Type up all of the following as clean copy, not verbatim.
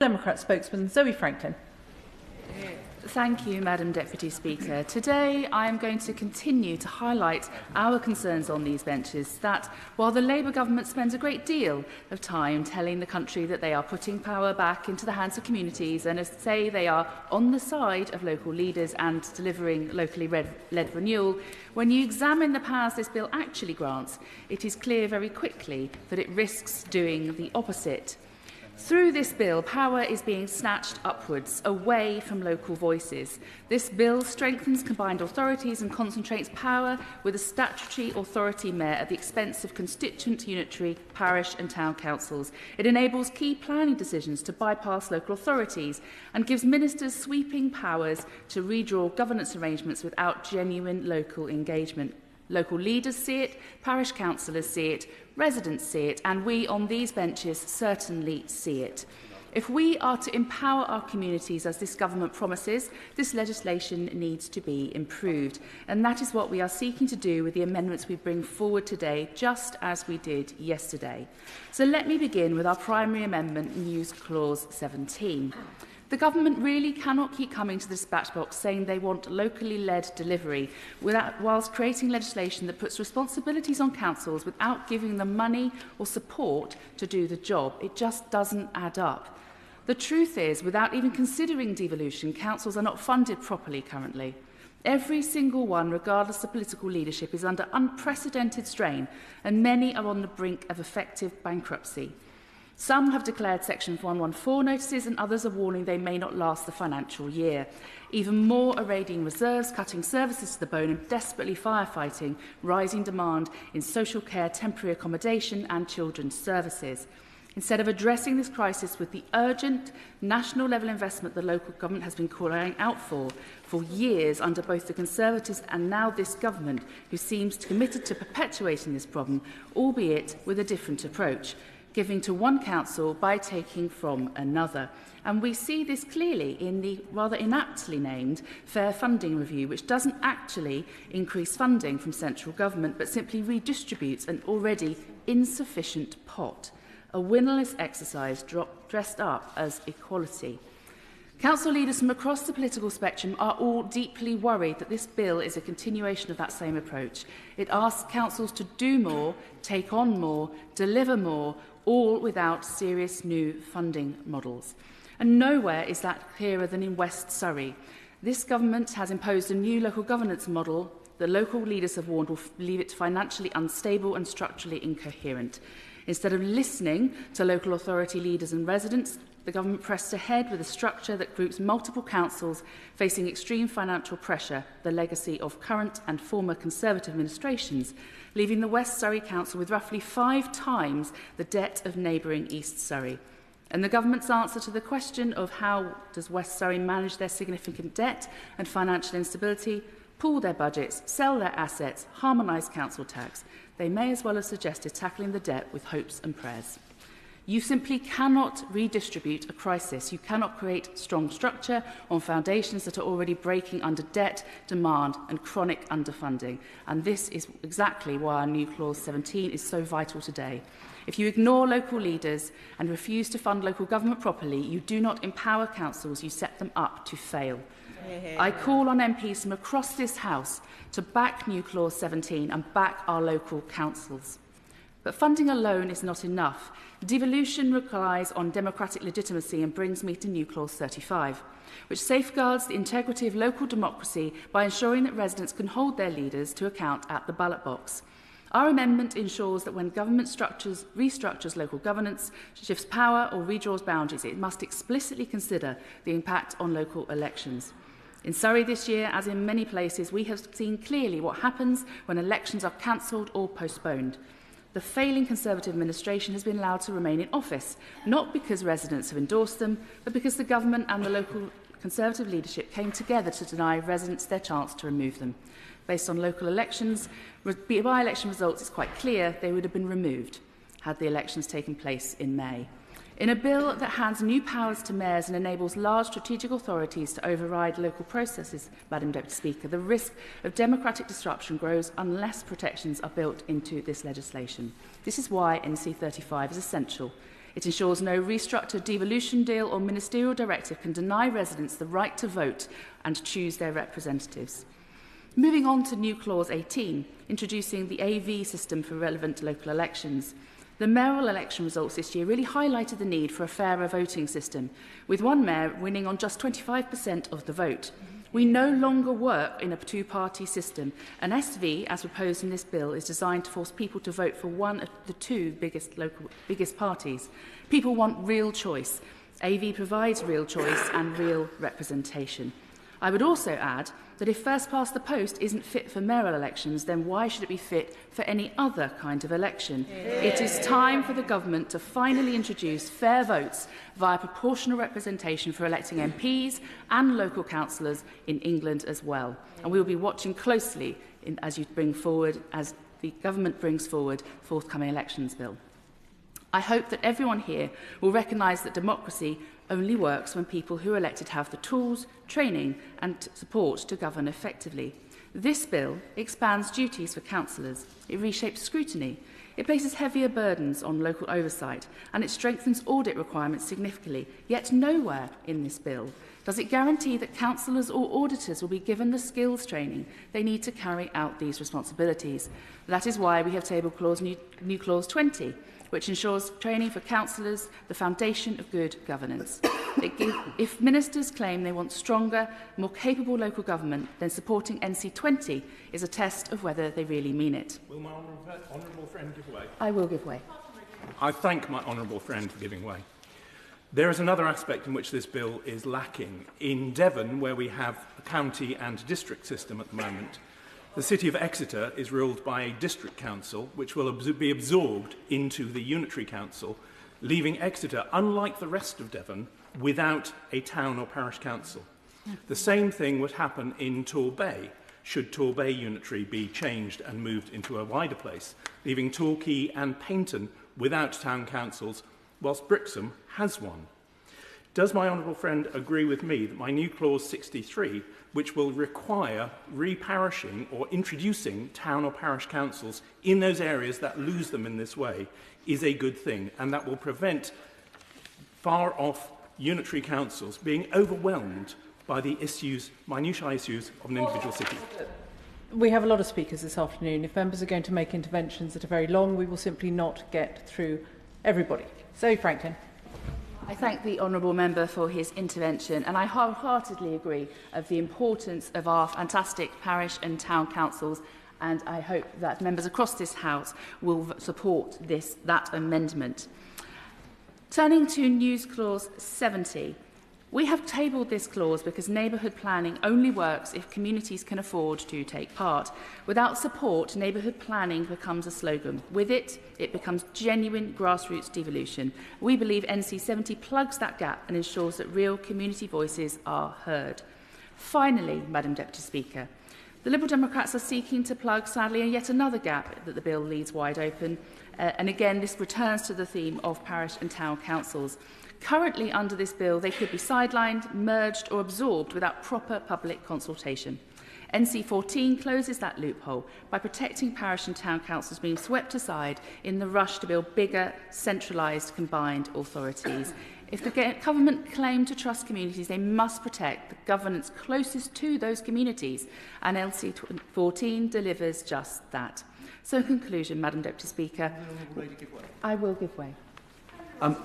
Democrat Spokesperson Zöe Franklin. Thank you, Madam Deputy Speaker. Today I am going to continue to highlight our concerns on these benches that, while the Labour government spends a great deal of time telling the country that they are putting power back into the hands of communities and say they are on the side of local leaders and delivering locally led renewal, when you examine the powers this bill actually grants, it is clear very quickly that it risks doing the opposite. Through this bill, power is being snatched upwards, away from local voices. This bill strengthens combined authorities and concentrates power with a statutory authority mayor at the expense of constituent, unitary, parish and town councils. It enables key planning decisions to bypass local authorities and gives ministers sweeping powers to redraw governance arrangements without genuine local engagement. Local leaders see it, parish councillors see it, residents see it, and we on these benches certainly see it. If we are to empower our communities as this government promises, this legislation needs to be improved. And that is what we are seeking to do with the amendments we bring forward today, just as we did yesterday. So let me begin with our primary amendment, News Clause 17. The government really cannot keep coming to the dispatch box saying they want locally led delivery whilst creating legislation that puts responsibilities on councils without giving them money or support to do the job. It just doesn't add up. The truth is, without even considering devolution, councils are not funded properly currently. Every single one, regardless of political leadership, is under unprecedented strain, and many are on the brink of effective bankruptcy. Some have declared Section 114 notices and others are warning they may not last the financial year. Even more are raiding reserves, cutting services to the bone and desperately firefighting rising demand in social care, temporary accommodation and children's services. Instead of addressing this crisis with the urgent national-level investment the local government has been calling out for years under both the Conservatives and now this government, who seems committed to perpetuating this problem, albeit with a different approach, giving to one council by taking from another. And we see this clearly in the rather inaptly named Fair Funding Review, which doesn't actually increase funding from central government, but simply redistributes an already insufficient pot. A winnerless exercise dressed up as equality. Council leaders from across the political spectrum are all deeply worried that this bill is a continuation of that same approach. It asks councils to do more, take on more, deliver more, all without serious new funding models. And nowhere is that clearer than in West Surrey. This government has imposed a new local governance model that local leaders have warned will leave it financially unstable and structurally incoherent. Instead of listening to local authority leaders and residents, the government pressed ahead with a structure that groups multiple councils facing extreme financial pressure, the legacy of current and former Conservative administrations, leaving the West Surrey Council with roughly 5 times the debt of neighbouring East Surrey. And the government's answer to the question of how does West Surrey manage their significant debt and financial instability, pool their budgets, sell their assets, harmonise council tax, they may as well have suggested tackling the debt with hopes and prayers. You simply cannot redistribute a crisis. You cannot create strong structure on foundations that are already breaking under debt, demand and chronic underfunding. And this is exactly why our new Clause 17 is so vital today. If you ignore local leaders and refuse to fund local government properly, you do not empower councils, you set them up to fail. I call on MPs from across this House to back new Clause 17 and back our local councils. But funding alone is not enough. Devolution relies on democratic legitimacy and brings me to new Clause 35, which safeguards the integrity of local democracy by ensuring that residents can hold their leaders to account at the ballot box. Our amendment ensures that when government restructures local governance, shifts power or redraws boundaries, it must explicitly consider the impact on local elections. In Surrey this year, as in many places, we have seen clearly what happens when elections are cancelled or postponed. The failing Conservative administration has been allowed to remain in office, not because residents have endorsed them, but because the government and the local Conservative leadership came together to deny residents their chance to remove them. Based on local elections, by-election results, it's quite clear they would have been removed had the elections taken place in May. In a bill that hands new powers to mayors and enables large strategic authorities to override local processes, Madam Deputy Speaker, the risk of democratic disruption grows unless protections are built into this legislation. This is why NC 35 is essential. It ensures no restructured devolution deal or ministerial directive can deny residents the right to vote and choose their representatives. Moving on to new clause 18, introducing the AV system for relevant local elections. The mayoral election results this year really highlighted the need for a fairer voting system, with one mayor winning on just 25% of the vote. We no longer work in a two-party system. An SV, as proposed in this bill, is designed to force people to vote for one of the two biggest parties. People want real choice. AV provides real choice and real representation. I would also add that if first past the post isn't fit for mayoral elections, then why should it be fit for any other kind of election? It is time for the government to finally introduce fair votes via proportional representation for electing MPs and local councillors in England as well. And we will be watching closely as the government brings forward the forthcoming elections bill. I hope that everyone here will recognise that democracy only works when people who are elected have the tools, training and support to govern effectively. This bill expands duties for councillors, it reshapes scrutiny, it places heavier burdens on local oversight and it strengthens audit requirements significantly, yet nowhere in this bill does it guarantee that councillors or auditors will be given the skills training they need to carry out these responsibilities. That is why we have tabled new clause 20, which ensures training for councillors, the foundation of good governance. If ministers claim they want stronger, more capable local government, then supporting NC 20 is a test of whether they really mean it. Will my honourable friend give way? I will give way. I thank my honourable friend for giving way. There is another aspect in which this bill is lacking. In Devon, where we have a county and district system at the moment, the City of Exeter is ruled by a district council, which will be absorbed into the unitary council, leaving Exeter, unlike the rest of Devon, without a town or parish council. The same thing would happen in Torbay, should Torbay unitary be changed and moved into a wider place, leaving Torquay and Paignton without town councils, whilst Brixham has one. Does my honourable friend agree with me that my new clause 63, which will require reparishing or introducing town or parish councils in those areas that lose them in this way, is a good thing, and that will prevent far-off unitary councils being overwhelmed by the minutiae issues of an individual city? We have a lot of speakers this afternoon. If members are going to make interventions that are very long, we will simply not get through everybody. Zöe Franklin. I thank the honourable member for his intervention, and I wholeheartedly agree of the importance of our fantastic parish and town councils, and I hope that members across this House will support that amendment. Turning to News Clause 70. We have tabled this clause because neighbourhood planning only works if communities can afford to take part. Without support, neighbourhood planning becomes a slogan. With it, it becomes genuine grassroots devolution. We believe NC 70 plugs that gap and ensures that real community voices are heard. Finally, Madam Deputy Speaker, the Liberal Democrats are seeking to plug, sadly, yet another gap that the bill leaves wide open. And again, this returns to the theme of parish and town councils. Currently, under this bill, they could be sidelined, merged or absorbed without proper public consultation. NC 14 closes that loophole by protecting parish and town councils being swept aside in the rush to build bigger, centralised, combined authorities. If the government claim to trust communities, they must protect the governance closest to those communities, and NC 14 delivers just that. So in conclusion, Madam Deputy Speaker, I will give way.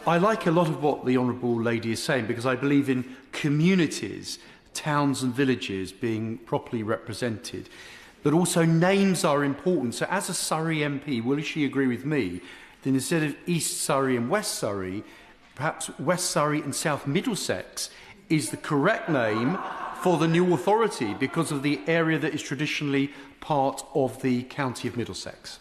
I like a lot of what the Honourable Lady is saying, because I believe in communities, towns and villages being properly represented. But also names are important. So as a Surrey MP, will she agree with me that instead of East Surrey and West Surrey, perhaps West Surrey and South Middlesex is the correct name for the new authority because of the area that is traditionally part of the county of Middlesex?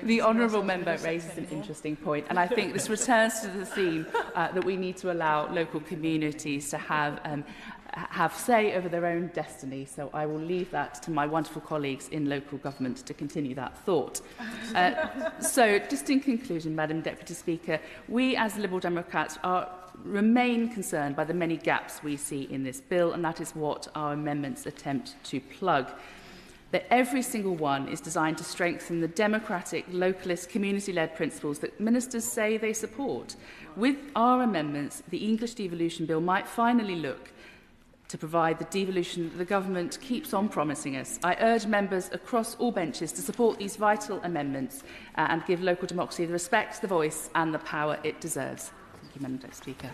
The honourable member raises an interesting point, and I think this returns to the theme that we need to allow local communities to have say over their own destiny. So I will leave that to my wonderful colleagues in local government to continue that thought. So just in conclusion, Madam Deputy Speaker, we as Liberal Democrats remain concerned by the many gaps we see in this bill, and that is what our amendments attempt to plug. that every single one is designed to strengthen the democratic, localist, community-led principles that ministers say they support. With our amendments, the English Devolution Bill might finally look to provide the devolution that the government keeps on promising us. I urge members across all benches to support these vital amendments and give local democracy the respect, the voice and the power it deserves. Thank you, Madam Deputy Speaker.